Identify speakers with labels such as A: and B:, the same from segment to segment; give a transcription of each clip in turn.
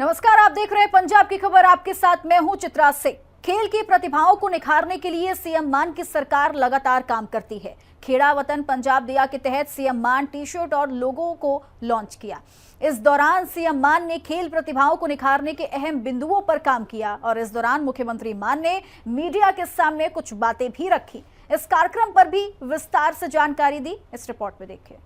A: नमस्कार, आप देख रहे हैं पंजाब की खबर। आपके साथ मैं हूं चित्रा सिंह। खेल की प्रतिभाओं को निखारने के लिए सीएम मान की सरकार लगातार काम करती है। खेड़ा वतन पंजाब दिया के तहत सीएम मान टी शर्ट और लोगों को लॉन्च किया। इस दौरान सीएम मान ने खेल प्रतिभाओं को निखारने के अहम बिंदुओं पर काम किया और इस दौरान मुख्यमंत्री मान ने मीडिया के सामने कुछ बातें भी रखी। इस कार्यक्रम पर भी विस्तार से जानकारी दी। इस रिपोर्ट में देखिए।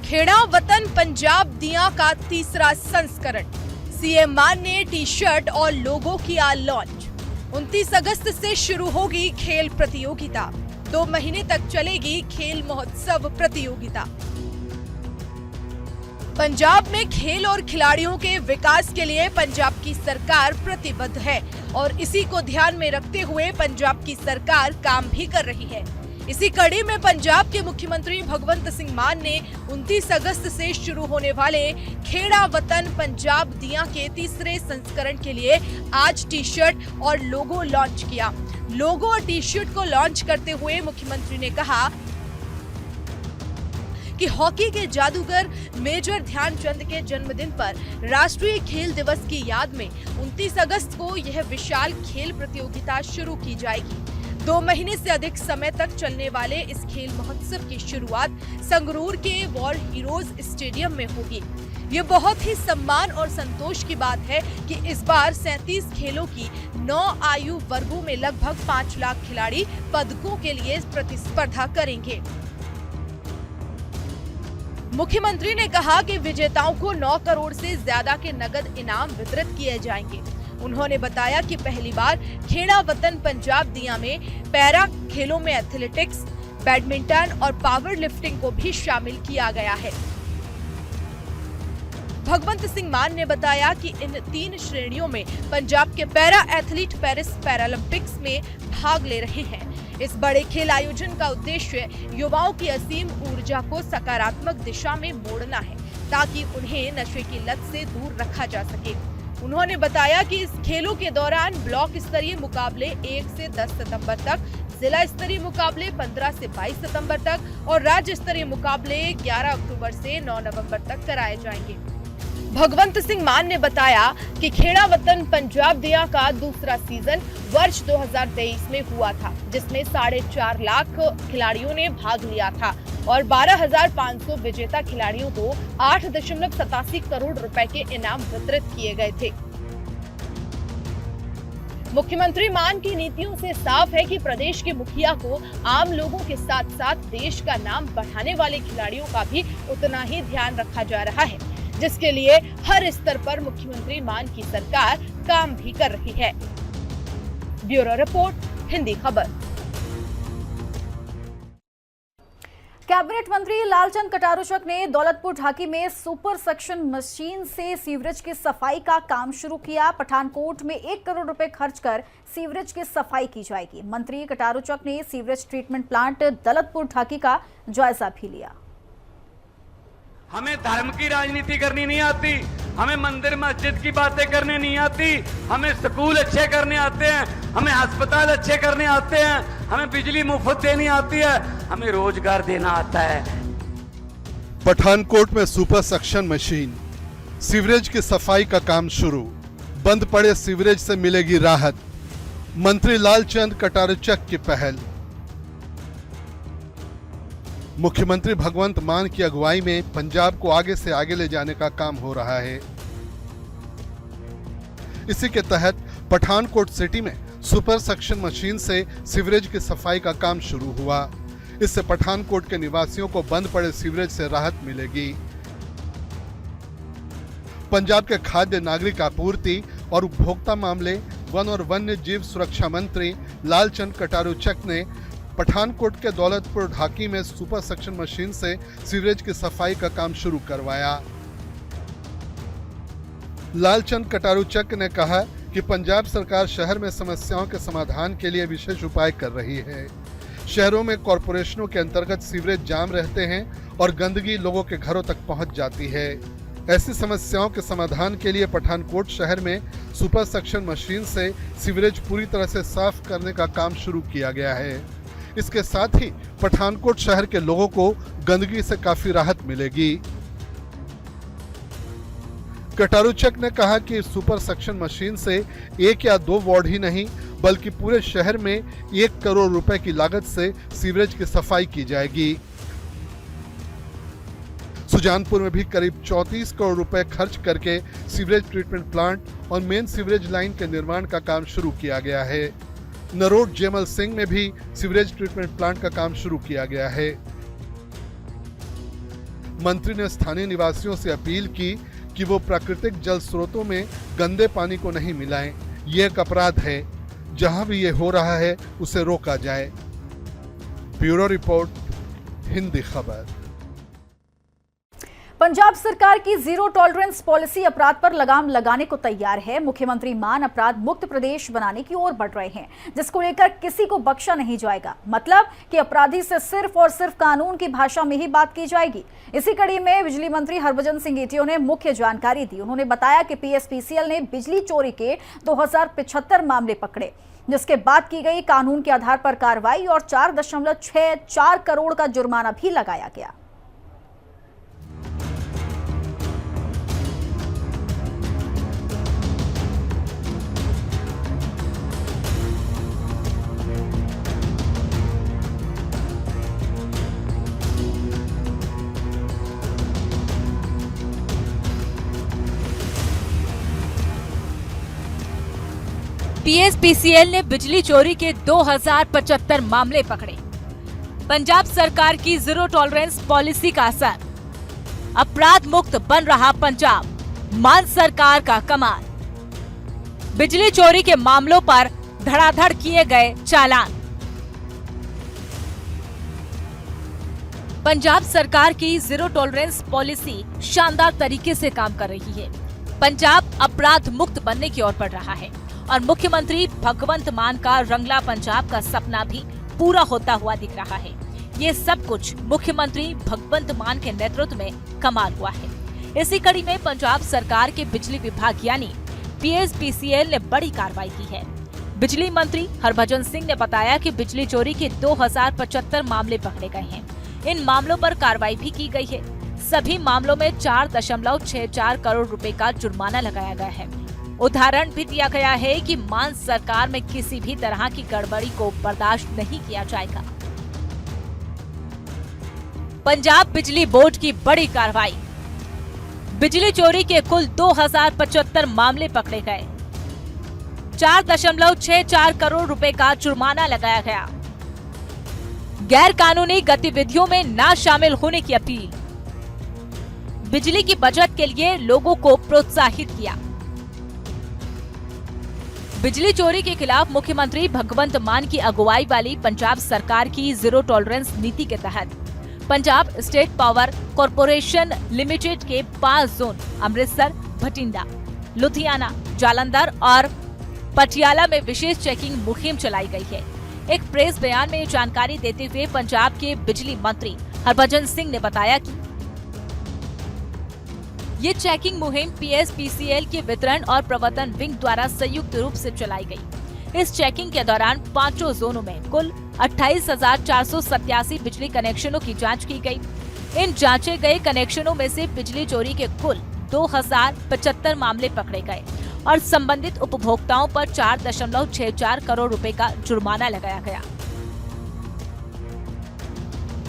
B: खेड़ा वतन पंजाब दिया का तीसरा संस्करण। सीएम मान ने टी शर्ट और लोगो किया लॉन्च। 29 अगस्त से शुरू होगी खेल प्रतियोगिता। 2 महीने तक चलेगी खेल महोत्सव प्रतियोगिता। पंजाब में खेल और खिलाड़ियों के विकास के लिए पंजाब की सरकार प्रतिबद्ध है और इसी को ध्यान में रखते हुए पंजाब की सरकार काम भी कर रही है। इसी कड़ी में पंजाब के मुख्यमंत्री भगवंत सिंह मान ने 29 अगस्त से शुरू होने वाले खेड़ा वतन पंजाब दिया के तीसरे संस्करण के लिए आज टी शर्ट और लोगो लॉन्च किया। लोगो और टी शर्ट को लॉन्च करते हुए मुख्यमंत्री ने कहा कि हॉकी के जादूगर मेजर ध्यानचंद के जन्मदिन पर राष्ट्रीय खेल दिवस की याद में 29 अगस्त को यह विशाल खेल प्रतियोगिता शुरू की जाएगी। 2 महीने से अधिक समय तक चलने वाले इस खेल महोत्सव की शुरुआत संगरूर के वॉर हीरोज स्टेडियम में होगी। ये बहुत ही सम्मान और संतोष की बात है कि इस बार 37 खेलों की 9 आयु वर्गों में लगभग 5 लाख खिलाड़ी पदकों के लिए प्रतिस्पर्धा करेंगे। मुख्यमंत्री ने कहा कि विजेताओं को 9 करोड़ से ज्यादा के नगद इनाम वितरित किए जाएंगे। उन्होंने बताया कि पहली बार खेड़ा वतन पंजाब दिया में पैरा खेलों में एथलेटिक्स, बैडमिंटन और पावर लिफ्टिंग को भी शामिल किया गया है। भगवंत सिंह मान ने बताया कि इन 3 श्रेणियों में पंजाब के पैरा एथलीट पेरिस पैरालंपिक्स में भाग ले रहे हैं। इस बड़े खेल आयोजन का उद्देश्य युवाओं की असीम ऊर्जा को सकारात्मक दिशा में मोड़ना है ताकि उन्हें नशे की लत से दूर रखा जा सके। उन्होंने बताया कि इस खेलों के दौरान ब्लॉक स्तरीय मुकाबले 1 से 10 सितंबर तक, जिला स्तरीय मुकाबले 15 से 22 सितंबर तक और राज्य स्तरीय मुकाबले 11 अक्टूबर से 9 नवंबर तक कराए जाएंगे। भगवंत सिंह मान ने बताया कि खेड़ा वतन पंजाब दिया का दूसरा सीजन वर्ष 2023 में हुआ था, जिसमें 4.5 लाख खिलाड़ियों ने भाग लिया था और 12,500 विजेता खिलाड़ियों को 8.87 करोड़ रुपए के इनाम वितरित किए गए थे। मुख्यमंत्री मान की नीतियों से साफ है कि प्रदेश के मुखिया को आम लोगों के साथ साथ देश का नाम बढ़ाने वाले खिलाड़ियों का भी उतना ही ध्यान रखा जा रहा है, जिसके लिए हर स्तर पर मुख्यमंत्री मान की सरकार काम भी कर रही है। ब्यूरो रिपोर्ट, हिंदी खबर।
A: कैबिनेट मंत्री लालचंद कटारुचक ने दौलतपुर ढाकी में सुपर सक्शन मशीन से सीवरेज की सफाई का काम शुरू किया। पठानकोट में 1 करोड़ रुपए खर्च कर सीवरेज की सफाई की जाएगी। मंत्री कटारुचक ने सीवरेज ट्रीटमेंट प्लांट दौलतपुर ढाकी का जायजा भी लिया।
C: हमें धर्म की राजनीति करनी नहीं आती, हमें मंदिर मस्जिद की बातें करने नहीं आती, हमें स्कूल अच्छे करने आते हैं, हमें अस्पताल अच्छे करने आते हैं, हमें बिजली मुफ्त देनी आती है, हमें रोजगार देना आता है।
D: पठानकोट में सुपर सक्शन मशीन, सीवरेज की सफाई का काम शुरू। बंद पड़े सीवरेज से मिलेगी राहत। मंत्री लालचंद कटारुचक की पहल। मुख्यमंत्री भगवंत मान की अगुवाई में पंजाब को आगे से आगे ले जाने का काम हो रहा है। इसी के तहत पठानकोट सिटी में सुपर सक्शन मशीन से सीवरेज की सफाई का काम शुरू हुआ। इससे पठानकोट के निवासियों को बंद पड़े सीवरेज से राहत मिलेगी। पंजाब के खाद्य नागरिक आपूर्ति और उपभोक्ता मामले, वन और वन्य जीव सुरक्षा मंत्री लालचंद कटारुचक ने पठानकोट के दौलतपुर ढाकी में सुपर सक्शन मशीन से सीवरेज की सफाई का काम शुरू करवाया। लालचंद कटारुचक ने कहा कि पंजाब सरकार शहर में समस्याओं के समाधान के लिए विशेष उपाय कर रही है। शहरों में कॉरपोरेशनों के अंतर्गत सीवरेज जाम रहते हैं और गंदगी लोगों के घरों तक पहुंच जाती है। ऐसी समस्याओं के समाधान के लिए पठानकोट शहर में सुपर सक्शन मशीन से सीवरेज पूरी तरह से साफ करने का काम शुरू किया गया है। इसके साथ ही पठानकोट शहर के लोगों को गंदगी से काफी राहत मिलेगी। कटारूचक ने कहा कि सुपर सक्शन मशीन से 1 या 2 वार्ड ही नहीं बल्कि पूरे शहर में 1 करोड़ रुपए की लागत से सीवरेज की सफाई की जाएगी। सुजानपुर में भी करीब 34 करोड़ रुपए खर्च करके सीवरेज ट्रीटमेंट प्लांट और मेन सीवरेज लाइन के निर्माण का काम शुरू किया गया है। नरोट जेमल सिंह में भी सीवरेज ट्रीटमेंट प्लांट का काम शुरू किया गया है। मंत्री ने स्थानीय निवासियों से अपील की कि वो प्राकृतिक जल स्रोतों में गंदे पानी को नहीं मिलाएं। ये एक अपराध है। जहां भी ये हो रहा है उसे रोका जाए। ब्यूरो रिपोर्ट, हिंदी खबर।
A: पंजाब सरकार की जीरो टॉलरेंस पॉलिसी अपराध पर लगाम लगाने को तैयार है। मुख्यमंत्री मान अपराध मुक्त प्रदेश बनाने की ओर बढ़ रहे हैं, जिसको लेकर किसी को बख्शा नहीं जाएगा। मतलब कि अपराधी से सिर्फ और सिर्फ कानून की भाषा में ही बात की जाएगी। इसी कड़ी में बिजली मंत्री हरभजन सिंह एटियो ने मुख्य जानकारी दी। उन्होंने बताया कि पीएसपीसीएल ने बिजली चोरी के 2075 मामले पकड़े, जिसके बाद की गई कानून के आधार पर कार्रवाई और 4.64 करोड़ का जुर्माना भी लगाया गया।
B: पीएसपीसीएल ने बिजली चोरी के 2075 मामले पकड़े। पंजाब सरकार की जीरो टॉलरेंस पॉलिसी का असर, अपराध मुक्त बन रहा पंजाब, मान सरकार का कमाल। बिजली चोरी के मामलों पर धड़ाधड़ किए गए चालान। पंजाब सरकार की जीरो टॉलरेंस पॉलिसी शानदार तरीके से काम कर रही है। पंजाब अपराध मुक्त बनने की ओर बढ़ रहा है और मुख्यमंत्री भगवंत मान का रंगला पंजाब का सपना भी पूरा होता हुआ दिख रहा है। ये सब कुछ मुख्यमंत्री भगवंत मान के नेतृत्व में कमाल हुआ है। इसी कड़ी में पंजाब सरकार के बिजली विभाग यानी पीएसपीसीएल ने बड़ी कार्रवाई की है। बिजली मंत्री हरभजन सिंह ने बताया कि बिजली चोरी के 2075 मामले पकड़े गए हैं। इन मामलों पर कार्रवाई भी की गई है। सभी मामलों में 4.64 करोड़ रुपए का जुर्माना लगाया गया है। उदाहरण भी दिया गया है कि मान सरकार में किसी भी तरह की गड़बड़ी को बर्दाश्त नहीं किया जाएगा। पंजाब बिजली बोर्ड की बड़ी कार्रवाई, बिजली चोरी के कुल 2075 मामले पकड़े गए, 4.64 करोड़ रुपए का जुर्माना लगाया गया। गैर कानूनी गतिविधियों में न शामिल होने की अपील, बिजली की बचत के लिए लोगों को प्रोत्साहित किया। बिजली चोरी के खिलाफ मुख्यमंत्री भगवंत मान की अगुवाई वाली पंजाब सरकार की जीरो टॉलरेंस नीति के तहत Punjab state power corporation limited के 5 जोन अमृतसर, भटिंडा, लुधियाना, जालंधर और पटियाला में विशेष चेकिंग मुहिम चलाई गई है। एक प्रेस बयान में ये जानकारी देते हुए पंजाब के बिजली मंत्री हरभजन सिंह ने बताया कि ये चेकिंग मुहिम पीएसपीसीएल के वितरण और प्रवर्तन विंग द्वारा संयुक्त रूप से चलाई गई। इस चेकिंग के दौरान 5 जोनों में कुल 28,487 बिजली कनेक्शनों की जांच की गई। इन जांचे गए कनेक्शनों में से बिजली चोरी के कुल 2075 मामले पकड़े गए और संबंधित उपभोक्ताओं पर 4.64 करोड़ रुपए का जुर्माना लगाया गया।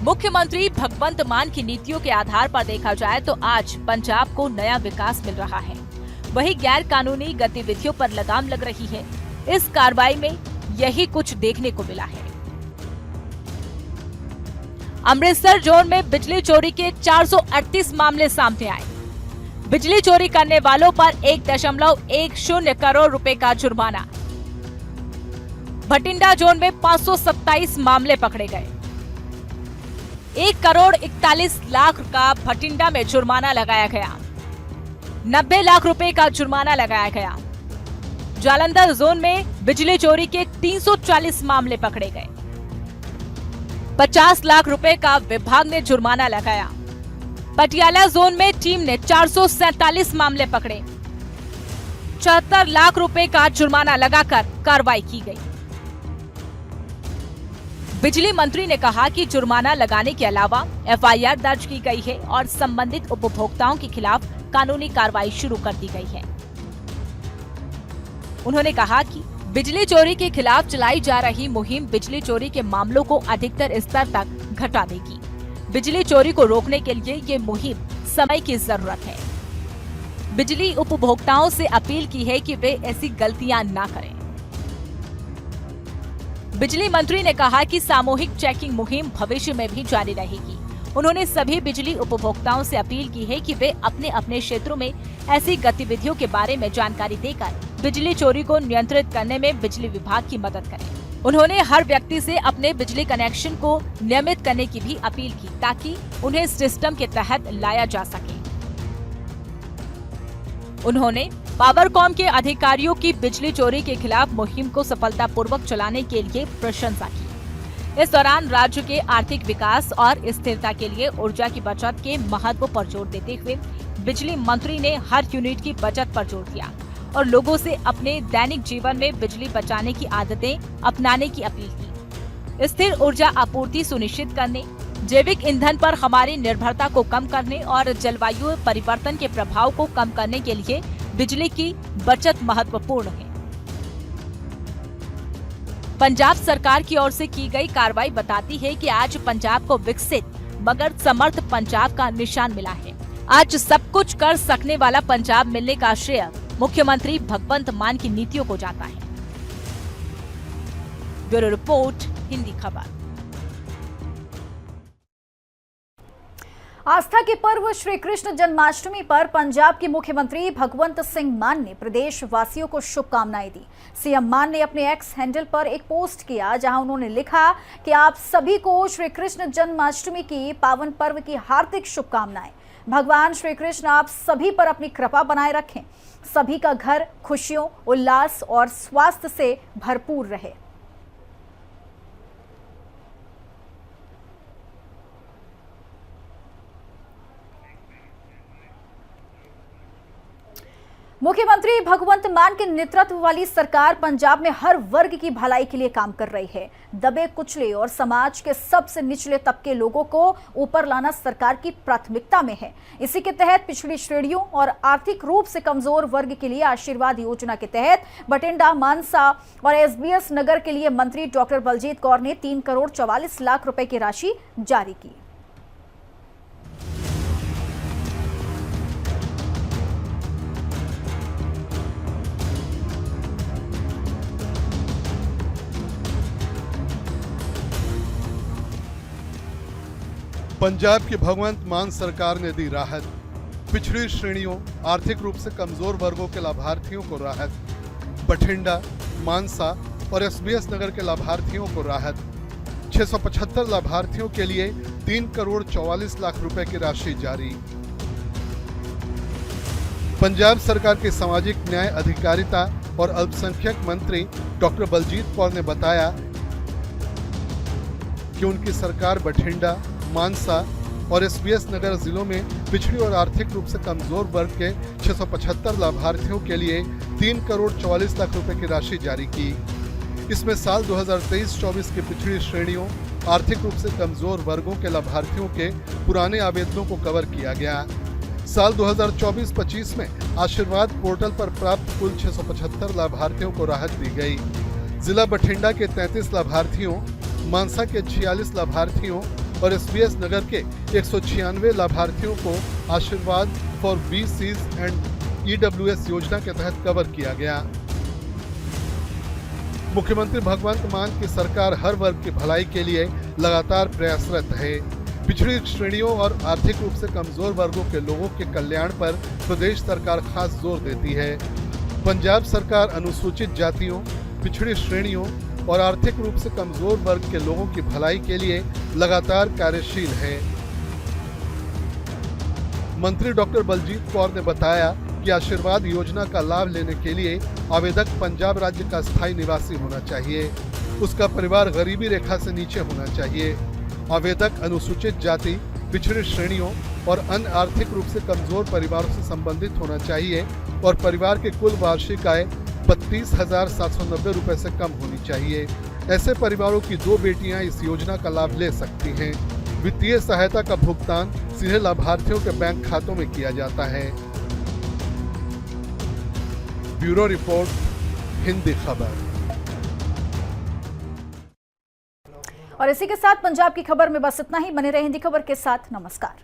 B: मुख्यमंत्री भगवंत मान की नीतियों के आधार पर देखा जाए तो आज पंजाब को नया विकास मिल रहा है। वहीं गैर कानूनी गतिविधियों पर लगाम लग रही है। इस कार्रवाई में यही कुछ देखने को मिला है। अमृतसर जोन में बिजली चोरी के 438 मामले सामने आए। बिजली चोरी करने वालों पर 1.10 करोड़ रुपए का जुर्माना। भटिंडा जोन में 527 मामले पकड़े गए। 1 करोड़ 41 लाख का भटिंडा में जुर्माना लगाया गया। 90 लाख रुपए का जुर्माना लगाया गया। जालंधर जोन में बिजली चोरी के 340 मामले पकड़े गए। 50 लाख रुपए का विभाग ने जुर्माना लगाया।
E: पटियाला जोन में टीम ने 447 मामले पकड़े। 74 लाख रुपए का जुर्माना लगाकर कार्रवाई की गई। बिजली मंत्री ने कहा कि जुर्माना लगाने के अलावा एफआईआर दर्ज की गई है और संबंधित उपभोक्ताओं के खिलाफ कानूनी कार्रवाई शुरू कर दी गई है। उन्होंने कहा कि बिजली चोरी के खिलाफ चलाई जा रही मुहिम बिजली चोरी के मामलों को अधिकतर स्तर तक घटा देगी। बिजली चोरी को रोकने के लिए ये मुहिम समय की जरूरत है। बिजली उपभोक्ताओं से अपील की है कि वे ऐसी गलतियां ना करें। बिजली मंत्री ने कहा कि सामूहिक चेकिंग मुहिम भविष्य में भी जारी रहेगी। उन्होंने सभी बिजली उपभोक्ताओं से अपील की है कि वे अपने अपने क्षेत्रों में ऐसी गतिविधियों के बारे में जानकारी देकर बिजली चोरी को नियंत्रित करने में बिजली विभाग की मदद करें। उन्होंने हर व्यक्ति से अपने बिजली कनेक्शन को नियमित करने की भी अपील की ताकि उन्हें सिस्टम के तहत लाया जा सके। उन्होंने पावरकॉम के अधिकारियों की बिजली चोरी के खिलाफ मुहिम को सफलतापूर्वक चलाने के लिए प्रशंसा की। इस दौरान राज्य के आर्थिक विकास और स्थिरता के लिए ऊर्जा की बचत के महत्व पर जोर देते हुए बिजली मंत्री ने हर यूनिट की बचत पर जोर दिया और लोगों से अपने दैनिक जीवन में बिजली बचाने की आदतें अपनाने की अपील की। स्थिर ऊर्जा आपूर्ति सुनिश्चित करने, जैविक ईंधन पर हमारी निर्भरता को कम करने और जलवायु परिवर्तन के प्रभाव को कम करने के लिए बिजली की बचत महत्वपूर्ण है। पंजाब सरकार की ओर से की गई कार्रवाई बताती है कि आज पंजाब को विकसित मगर समर्थ पंजाब का निशान मिला है। आज सब कुछ कर सकने वाला पंजाब मिलने का श्रेय मुख्यमंत्री भगवंत मान की नीतियों को जाता है। ब्यूरो रिपोर्ट, हिंदी खबर।
A: आस्था के पर्व श्री कृष्ण जन्माष्टमी पर पंजाब के मुख्यमंत्री भगवंत सिंह मान ने प्रदेश वासियों को शुभकामनाएं दी। सीएम मान ने अपने एक्स हैंडल पर एक पोस्ट किया जहां उन्होंने लिखा कि आप सभी को श्री कृष्ण जन्माष्टमी की पावन पर्व की हार्दिक शुभकामनाएं। भगवान श्री कृष्ण आप सभी पर अपनी कृपा बनाए रखें। सभी का घर खुशियों, उल्लास और स्वास्थ्य से भरपूर रहे। मुख्यमंत्री भगवंत मान के नेतृत्व वाली सरकार पंजाब में हर वर्ग की भलाई के लिए काम कर रही है। दबे कुचले और समाज के सबसे निचले तबके लोगों को ऊपर लाना सरकार की प्राथमिकता में है। इसी के तहत पिछड़ी श्रेणियों और आर्थिक रूप से कमजोर वर्ग के लिए आशीर्वाद योजना के तहत बठिंडा, मानसा और एसबीएस नगर के लिए मंत्री डॉक्टर बलजीत कौर ने 3 करोड़ 44 लाख रुपए की राशि जारी की।
D: पंजाब की भगवंत मान सरकार ने दी राहत। पिछड़ी श्रेणियों, आर्थिक रूप से कमजोर वर्गों के लाभार्थियों को राहत। बठिंडा, मानसा और एसबीएस नगर के लाभार्थियों को राहत। 675 लाभार्थियों के लिए 3 करोड़ 44 लाख रुपए की राशि जारी। पंजाब सरकार के सामाजिक न्याय, अधिकारिता और अल्पसंख्यक मंत्री डॉक्टर बलजीत कौर ने बताया कि उनकी सरकार बठिंडा, मानसा और एसबीएस नगर जिलों में पिछड़ी और आर्थिक रूप से कमजोर वर्ग के 675 लाभार्थियों के लिए 3 करोड़ 44 लाख रुपए की राशि जारी की। इसमें साल 2023-24 के पिछड़ी श्रेणियों, आर्थिक रूप से कमजोर वर्गों के लाभार्थियों के पुराने आवेदनों को कवर किया गया। साल 2024-25 में आशीर्वाद पोर्टल पर प्राप्त कुल 675 लाभार्थियों को राहत दी गई। जिला बठिंडा के 33 लाभार्थियों, मानसा के 46 लाभार्थियों और एसबीएस नगर के 196 लाभार्थियों को आशीर्वाद फॉर बीसीज एंड ईडब्ल्यूएस योजना के तहत कवर किया गया। मुख्यमंत्री भगवंत मान की सरकार हर वर्ग की भलाई के लिए लगातार प्रयासरत है। पिछड़ी श्रेणियों और आर्थिक रूप से कमजोर वर्गों के लोगों के कल्याण पर प्रदेश सरकार खास जोर देती है। पंजाब सरकार अनुसूचित जातियों, पिछड़ी श्रेणियों और आर्थिक रूप से कमजोर वर्ग के लोगों की भलाई के लिए लगातार कार्यशील है। मंत्री डॉक्टर बलजीत कौर ने बताया कि आशीर्वाद योजना का लाभ लेने के लिए आवेदक पंजाब राज्य का स्थायी निवासी होना चाहिए। उसका परिवार गरीबी रेखा से नीचे होना चाहिए। आवेदक अनुसूचित जाति, पिछड़ी श्रेणियों और अन्य आर्थिक रूप से कमजोर परिवारों से संबंधित होना चाहिए और परिवार की कुल वार्षिक आय 32,790 रुपए से कम होनी चाहिए। ऐसे परिवारों की 2 बेटियां इस योजना का लाभ ले सकती हैं। वित्तीय सहायता का भुगतान सीधे लाभार्थियों के बैंक खातों में किया जाता है। ब्यूरो रिपोर्ट, हिंदी खबर।
A: और इसी के साथ पंजाब की खबर में बस इतना ही। बने रहे हिंदी खबर के साथ। नमस्कार।